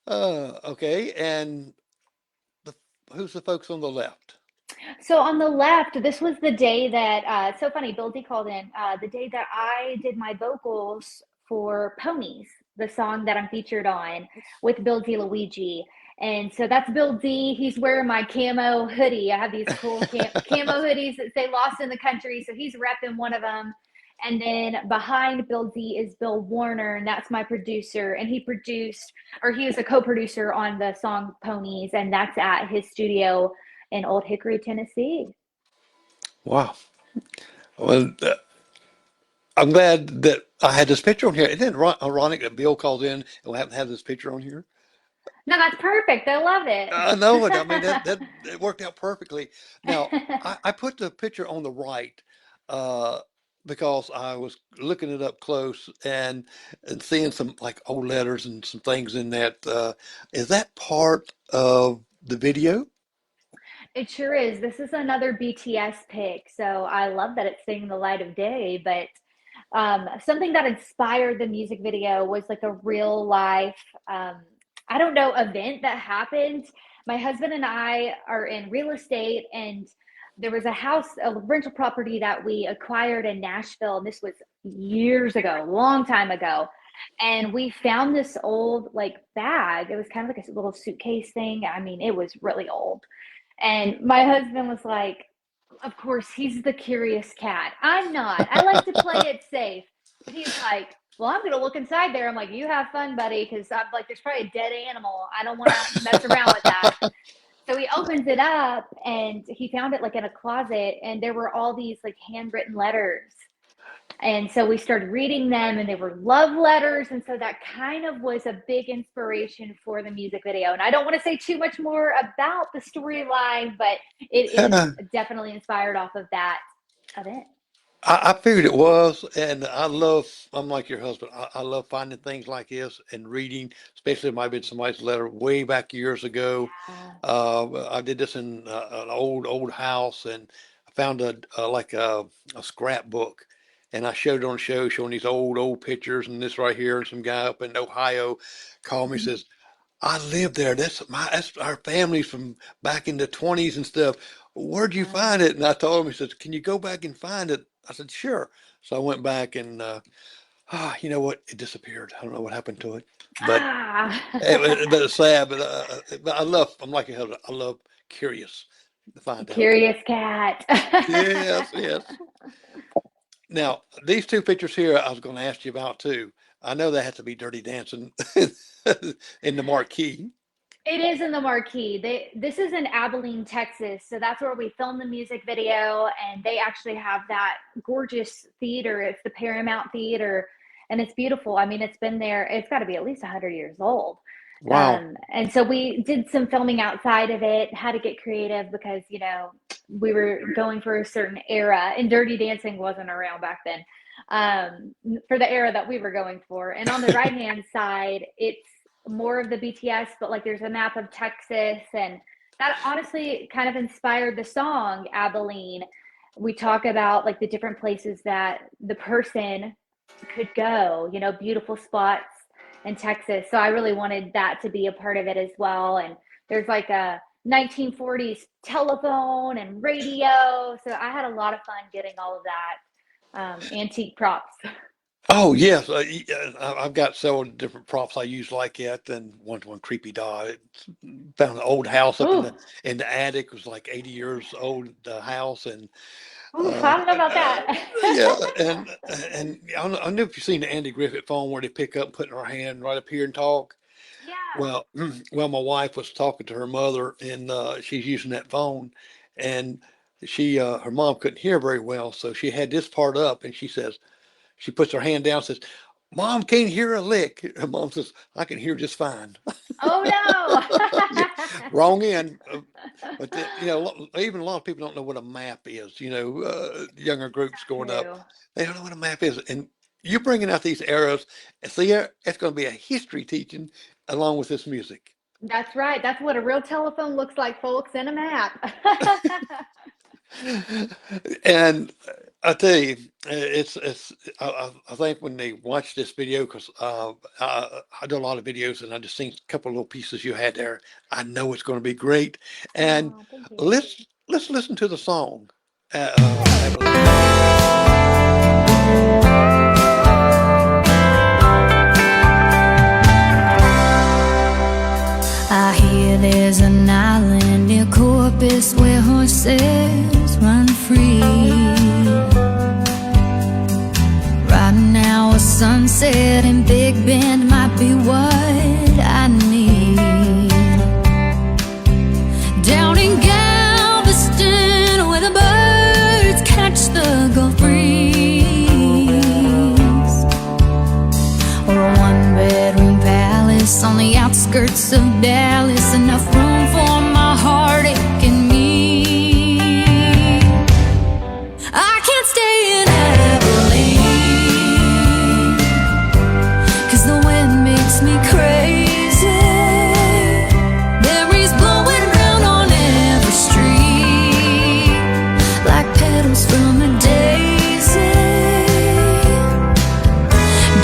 Okay, and who's the folks on the left? So on the left, this was the day that, it's so funny, Bill D called in, the day that I did my vocals for Ponies, the song that I'm featured on with Bill D. Luigi. And so that's Bill D. He's wearing my camo hoodie. I have these cool camo hoodies that say Lost in the Country. So he's repping one of them. And then behind Bill D is Bill Warner, and that's my producer. And he was a co-producer on the song Ponies, and that's at his studio in Old Hickory, Tennessee. Wow. Well, I'm glad that I had this picture on here. Isn't it ironic that Bill called in and we happen to have this picture on here? No, that's perfect. I love it. I know it. I mean, that it worked out perfectly. Now, I put the picture on the right because I was looking it up close and seeing some old letters and some things in that. Is that part of the video? It sure is. This is another BTS pick. So I love that it's seeing the light of day. But something that inspired the music video was a real life, I don't know, event that happened. My husband and I are in real estate, and there was a rental property that we acquired in Nashville. And this was years ago, a long time ago. And we found this old like bag. It was kind of like a little suitcase thing. I mean, it was really old. And my husband was like, of course, he's the curious cat. I'm not. I like to play it safe. He's like, well, I'm going to look inside there. I'm like, you have fun, buddy, because I'm like, there's probably a dead animal. I don't want to mess around with that. So he opens it up, and he found it like in a closet, and there were all these like handwritten letters. And so we started reading them, and they were love letters. And so that kind of was a big inspiration for the music video. And I don't want to say too much more about the storyline, but it is definitely inspired off of that event. I figured it was, and I'm like your husband. I love finding things like this and reading, especially if it might have been somebody's letter way back years ago. I did this in an old house, and I found a scrapbook, and I showed it on the show, showing these old pictures, and this right here, and some guy up in Ohio called me, says, I live there. That's our families from back in the 20s and stuff. Where'd you find it? And I told him, he said, can you go back and find it? I said, sure. So I went back, and you know what? It disappeared. I don't know what happened to it, but but it's sad. But I'm like your husband. I love curious to find out. Curious cat. Yes. Now, these two pictures here, I was going to ask you about too. I know that has to be Dirty Dancing in the McKee. It is in the McKee. This is in Abilene, Texas. So that's where we filmed the music video, and they actually have that gorgeous theater. It's the Paramount Theater, and it's beautiful. I mean, it's been there. It's got to be at least 100 years old. Wow. And so we did some filming outside of it, had to get creative because, you know, we were going for a certain era, and Dirty Dancing wasn't around back then, for the era that we were going for. And on the right-hand side, it's more of the BTS, but like there's a map of Texas, and that honestly kind of inspired the song Abilene. We talk about like the different places that the person could go, you know, beautiful spots in Texas. So I really wanted that to be a part of it as well. And there's like a 1940s telephone and radio. So I had a lot of fun getting all of that antique props. Oh yes, I've got several different props I use like that. And one creepy doll. Found an old house up in the attic. It was like 80 years old house, and I don't know about that. yeah, and I don't know if you've seen the Andy Griffith phone where they pick up, put in her hand right up here and talk. Yeah. Well, my wife was talking to her mother, and she's using that phone, and her mom couldn't hear very well, so she had this part up, and she says. She puts her hand down and says, Mom can't hear a lick. Her mom says, I can hear just fine. Oh, no. Wrong end. But, you know, even a lot of people don't know what a map is. You know, younger groups growing up, they don't know what a map is. And you're bringing out these eras. See, it's going to be a history teaching along with this music. That's right. That's what a real telephone looks like, folks, and a map. And I tell you, I think when they watch this video, because I do a lot of videos, and I just seen a couple of little pieces you had there. I know it's going to be great. And let's listen to the song. I hear there's an island near Corpus where horses run free. Right now a sunset in Big Bend might be what I need. Down in Galveston where the birds catch the Gulf breeze, or a one-bedroom palace on the outskirts of Dallas, enough room for my heartache and me. I can't stay in Abilene, 'cause the wind makes me crazy. Berries blowing round on every street, like petals from a daisy.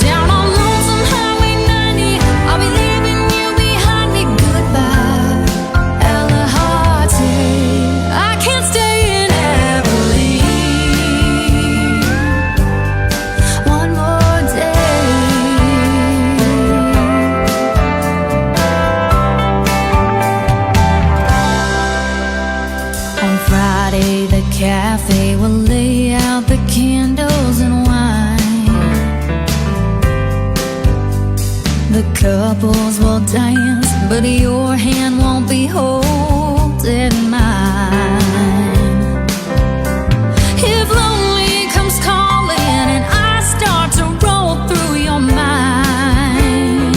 Down on Lonesome Highway 90, I'll be leaving you behind me. Goodbye, but your hand won't be holding mine. If lonely comes calling and I start to roll through your mind,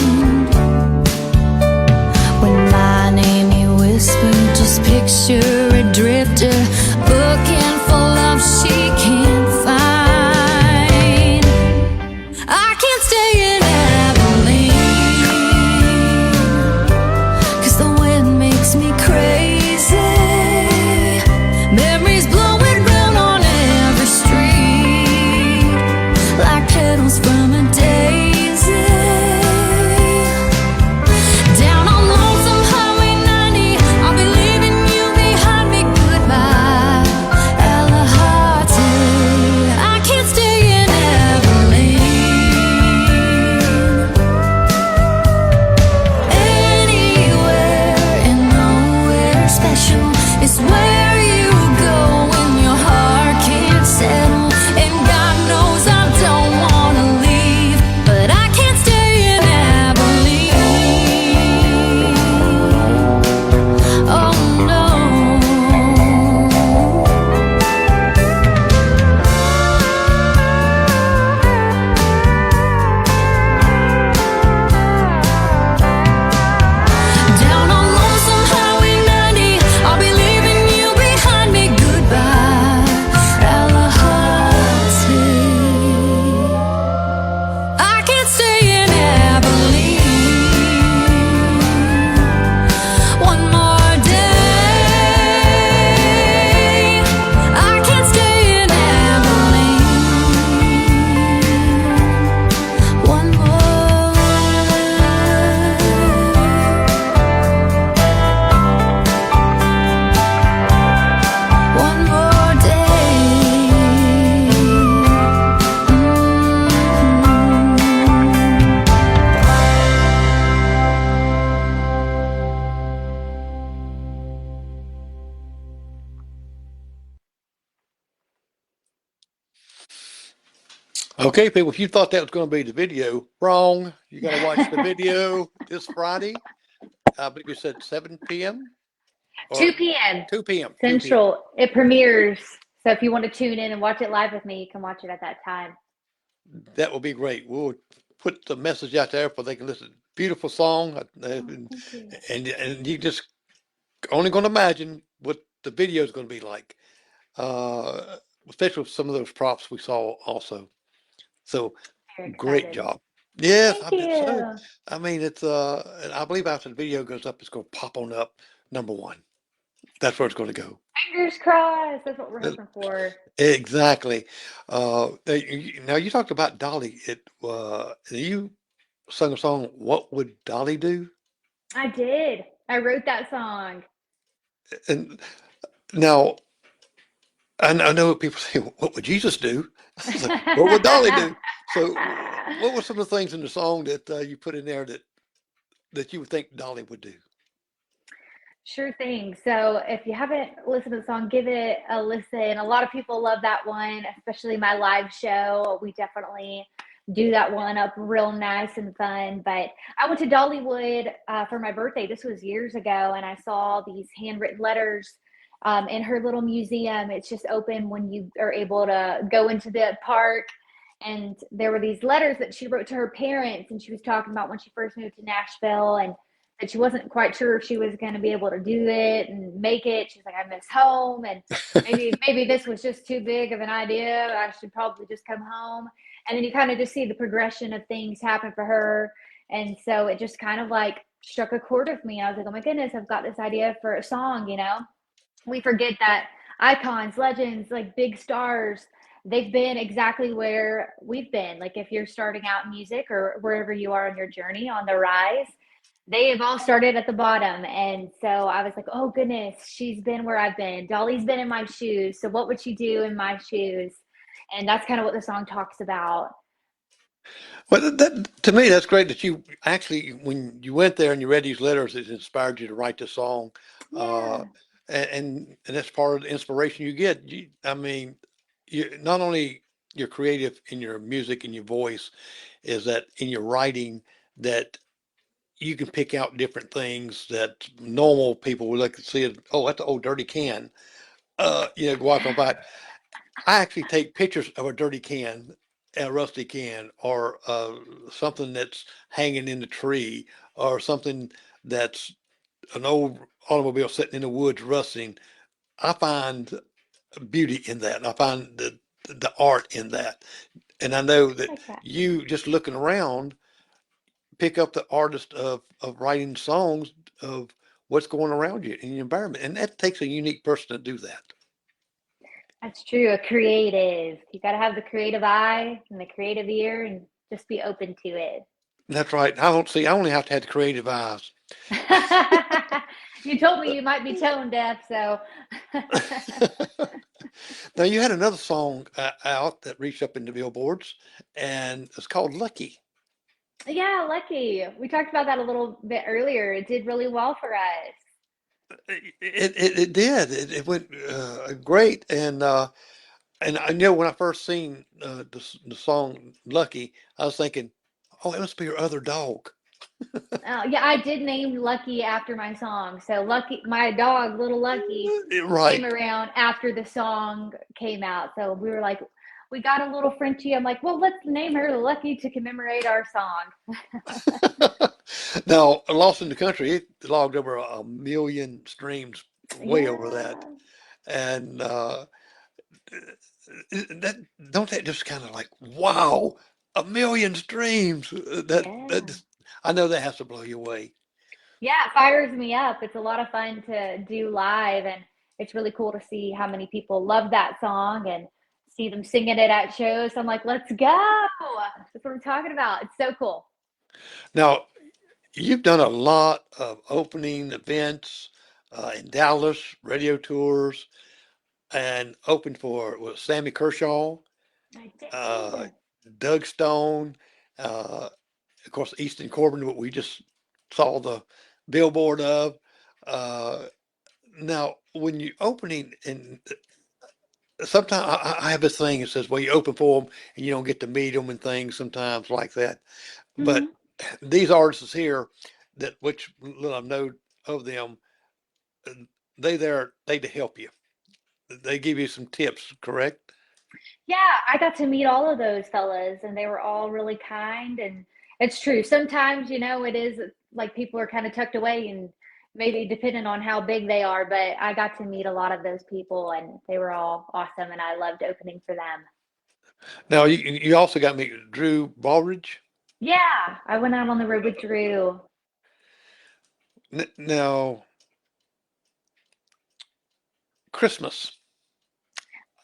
when my name you whisper, just picture a drifter looking for love she can't find. I can't stay in Abilene, 'cause the wind makes me crazy. Memories blowing round on every street, like petals from a daisy. Down on lonesome Highway 90, I'll be leaving you behind me. Goodbye, Alahati. I can't stay in Abilene. Anywhere and nowhere special is where you go when your heart can't settle. And God knows I don't wanna leave, but I can't stay in Abilene. Oh no. Down on lonesome Highway 90, I'll be leaving you behind me. Goodbye, Alahati. I can't stay in Abilene one more day. I can't stay in Abilene one more. One more day. Okay, people, if you thought that was going to be the video, wrong. You got to watch the video this Friday. I believe you said 7 p.m. or 2 p.m. 2 p.m. 2 p.m. Central. It premieres. So if you want to tune in and watch it live with me, you can watch it at that time. That will be great. We'll put the message out there for they can listen. Beautiful song, Thank you. and you just only going to imagine what the video is going to be like, especially with some of those props we saw also. So Very great excited. job. Yes, Thank I mean, so you. I mean it's and I believe after the video goes up, it's going to pop on up #1. That's where it's going to go. Fingers crossed. That's what we're hoping for. Exactly. Now you talked about Dolly. You sung a song. What would Dolly do? I did. I wrote that song. And now I know people say, "What would Jesus do?" So, what would Dolly do? So, what were some of the things in the song that you put in there that you would think Dolly would do? Sure thing. So if you haven't listened to the song, give it a listen. A lot of people love that one, especially my live show. We definitely do that one up real nice and fun. But I went to Dollywood for my birthday. This was years ago, and I saw these handwritten letters in her little museum. It's just open when you are able to go into the park. And there were these letters that she wrote to her parents, and she was talking about when she first moved to Nashville and that she wasn't quite sure if she was going to be able to do it and make it. She's like, I miss home, and maybe this was just too big of an idea. I should probably just come home. And then you kind of just see the progression of things happen for her. And so it just kind of like struck a chord with me. And I was like, oh my goodness, I've got this idea for a song. We forget that icons, legends, like big stars, they've been exactly where we've been. Like if you're starting out in music or wherever you are on your journey on the rise, they have all started at the bottom. And so I was like, oh goodness, she's been where I've been. Dolly's been in my shoes. So what would she do in my shoes? And that's kind of what the song talks about. Well, to me, that's great that you actually, when you went there and you read these letters, it inspired you to write the song. Yeah. And that's part of the inspiration you get. I mean, you not only you're creative in your music and your voice, is that in your writing that you can pick out different things that normal people would look and see it. Oh, that's an old dirty can. Walking by. I actually take pictures of a dirty can, a rusty can, or something that's hanging in the tree, or something that's an old automobile sitting in the woods rusting. I find beauty in that. I find the art in that. And I know that Like that. you just looking around pick up the artist of writing songs of what's going around you in your environment. And that takes a unique person to do that. That's true. A creative. You got to have the creative eye and the creative ear and just be open to it. That's right. I don't see, I only have to have the creative eyes. You told me you might be tone deaf, so. Now, you had another song out that reached up into billboards, and it's called Lucky. Yeah, Lucky. We talked about that a little bit earlier. It did really well for us. It did. It went great. And I know when I first seen the song Lucky, I was thinking, oh, it must be your other dog. Yeah, I did name Lucky after my song. So Lucky, my dog, little Lucky, Right. came around after the song came out. So we were like, we got a little Frenchie. I'm like, well, let's name her Lucky to commemorate our song. Now, Lost in the Country, it logged over 1 million streams, way over that. Yeah. And that don't that just kind of like, wow, 1 million streams. Yeah. I know that has to blow you away. Yeah, it fires me up. It's a lot of fun to do live, and it's really cool to see how many people love that song and see them singing it at shows. So I'm like, let's go. That's what I'm talking about. It's so cool. Now, you've done a lot of opening events in Dallas, radio tours, and opened for Sammy Kershaw, I uh, did. Doug Stone, uh, of course, Easton Corbin, what we just saw the billboard of. Uh, Now, when you opening, and sometimes I have this thing that says, well, you open for them and you don't get to meet them and things sometimes like that. But Mhm. these artists here, that which little I know of them, uh, they to help you. They give you some tips, correct? Yeah, I got to meet all of those fellas, and they were all really kind. And it's true. Sometimes, it is like people are kind of tucked away and maybe depending on how big they are. But I got to meet a lot of those people, and they were all awesome, and I loved opening for them. Now, you also got me Drew Baldridge. Yeah, I went out on the road with Drew. Now, Christmas.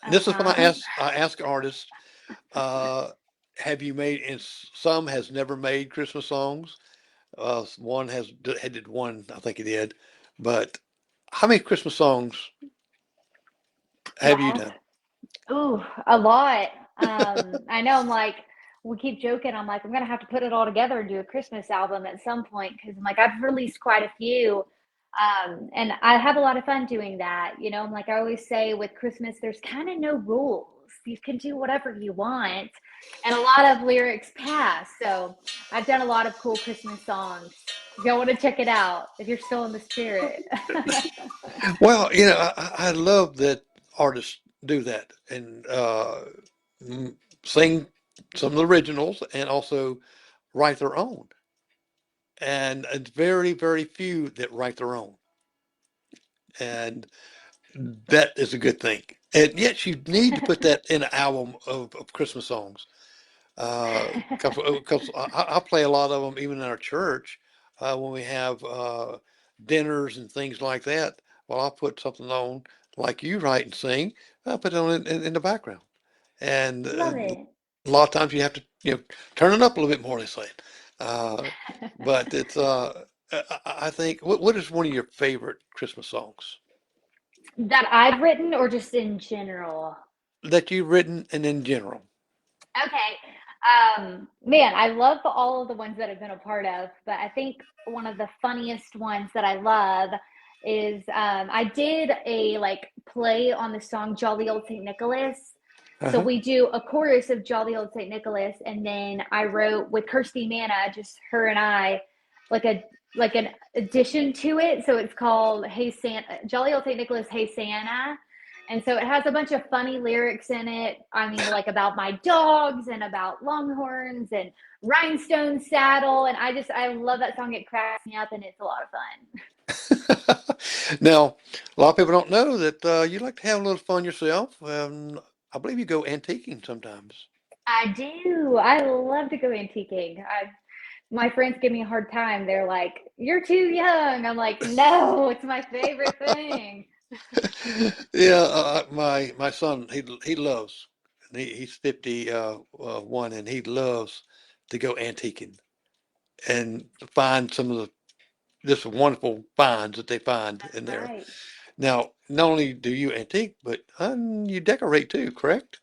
This is when Uh-huh. I ask artists, uh, have you made, and some has never made Christmas songs. One did one, I think he did. But how many Christmas songs have you Yes. done? Ooh, a lot. I know I'm like, we keep joking. I'm like, I'm gonna have to put it all together and do a Christmas album at some point because I'm like, I've released quite a few. And I have a lot of fun doing that. I'm like, I always say with Christmas, there's kind of no rules. You can do whatever you want. And a lot of lyrics pass. So I've done a lot of cool Christmas songs. If y'all want to check it out, if you're still in the spirit. Well, I love that artists do that and sing some of the originals and also write their own. And it's very, very few that write their own. And that is a good thing. And yet you need to put that in an album of Christmas songs. Because I play a lot of them even in our church when we have dinners and things like that. Well, I'll put something on like you write and sing. I put it on in the background, and Love it. a lot of times you have to turn it up a little bit more. They say, uh, but it's I think what is one of your favorite Christmas songs That I've written or just in general? that you've written and in general? Okay. Man, I love all of the ones that I've been a part of, but I think one of the funniest ones that I love is I did a like play on the song Jolly Old St. Nicholas. So Uh-huh. we do a chorus of Jolly Old St. Nicholas, and then I wrote with Kirsty Manna, just her and I, like a like an addition to it. So it's called Hey Santa, Jolly Old St. Nicholas, Hey Santa. And so it has a bunch of funny lyrics in it. I mean, like about my dogs and about longhorns and rhinestone saddle. And I love that song. It cracks me up and it's a lot of fun. Now, a lot of people don't know that you like to have a little fun yourself. I believe you go antiquing sometimes. I do. I love to go antiquing. My friends give me a hard time. They're like, "You're too young." I'm like, "No, it's my favorite thing." Yeah, my son he loves. He's 51 and he loves to go antiquing and find some of the just wonderful finds that they find in That's there. right. Now, not only do you antique, but you decorate too, correct?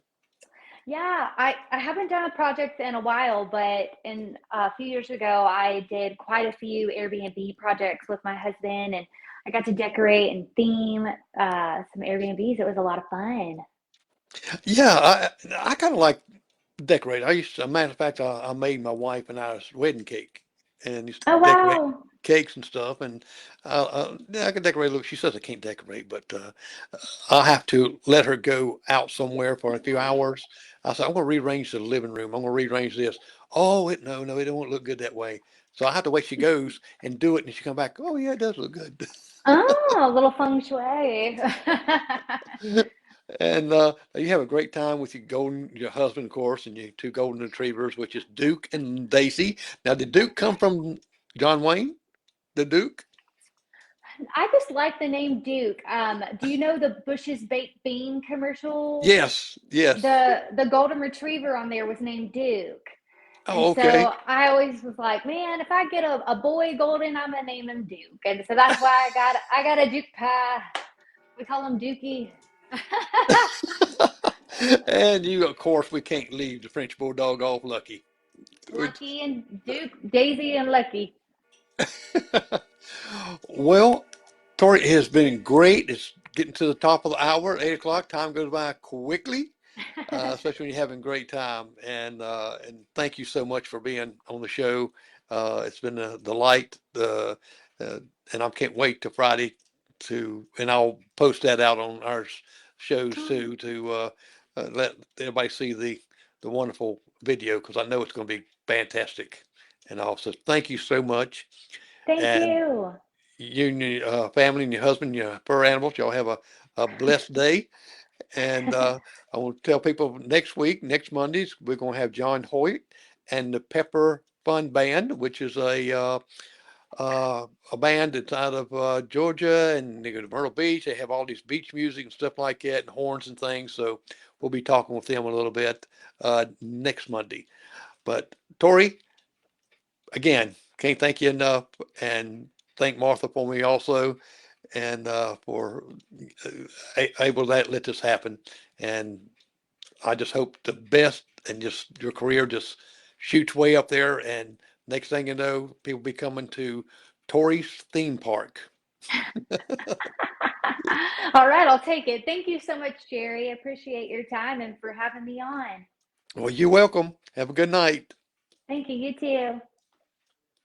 Yeah, I haven't done a project in a while, but in a few years ago, I did quite a few Airbnb projects with my husband, and I got to decorate and theme some Airbnbs. It was a lot of fun. Yeah, I kind of like decorate. A matter of fact, I made my wife and I's wedding cake, and used to Oh, decorate wow. cakes and stuff. And yeah, I can decorate. Look, she says I can't decorate, but I'll have to let her go out somewhere for a few hours. I said I'm going to rearrange the living room. I'm going to rearrange this. Oh, no, it don't look good that way. So I have to wait. She goes and do it, and she come back. Oh yeah, it does look good. Oh, a little feng shui. And you have a great time with your husband, of course, and your two golden retrievers, which is Duke and Daisy. Now, did Duke come from John Wayne, the Duke? I just like the name Duke. Do you know the Bush's Baked Bean commercial? Yes, yes. The golden retriever on there was named Duke. And Oh, okay. so I always was like, man, if I get a boy golden, I'm gonna name him Duke. And so that's why I got a Duke pie. We call him Dookie. And you, of course, we can't leave the French Bulldog off Lucky. Lucky and Duke, Daisy and Lucky. Well, Tori, it has been great. It's getting to the top of the hour, 8 o'clock. Time goes by quickly. Especially when you're having a great time. And thank you so much for being on the show. It's been a delight. And I can't wait to Friday and I'll post that out on our shows too let everybody see the wonderful video because I know it's going to be fantastic. And also, thank you so much. Thank And you. you and your family and your husband, your fur animals, y'all have a blessed day. And I want to tell people next Mondays, we're going to have John Hoyt and the Pepper Fun Band, which is a band that's out of Georgia, and they go to Myrtle Beach. They have all these beach music and stuff like that, and horns and things. So we'll be talking with them a little bit next Monday. But Tori, again, can't thank you enough, and thank Martha for me also, and for able to let this happen. And I just hope the best, and just your career just shoots way up there. And next thing you know, people be coming to Tori's theme park. All right, I'll take it. Thank you so much, Jerry. I appreciate your time and for having me on. Well, you're welcome. Have a good night. Thank you. You too.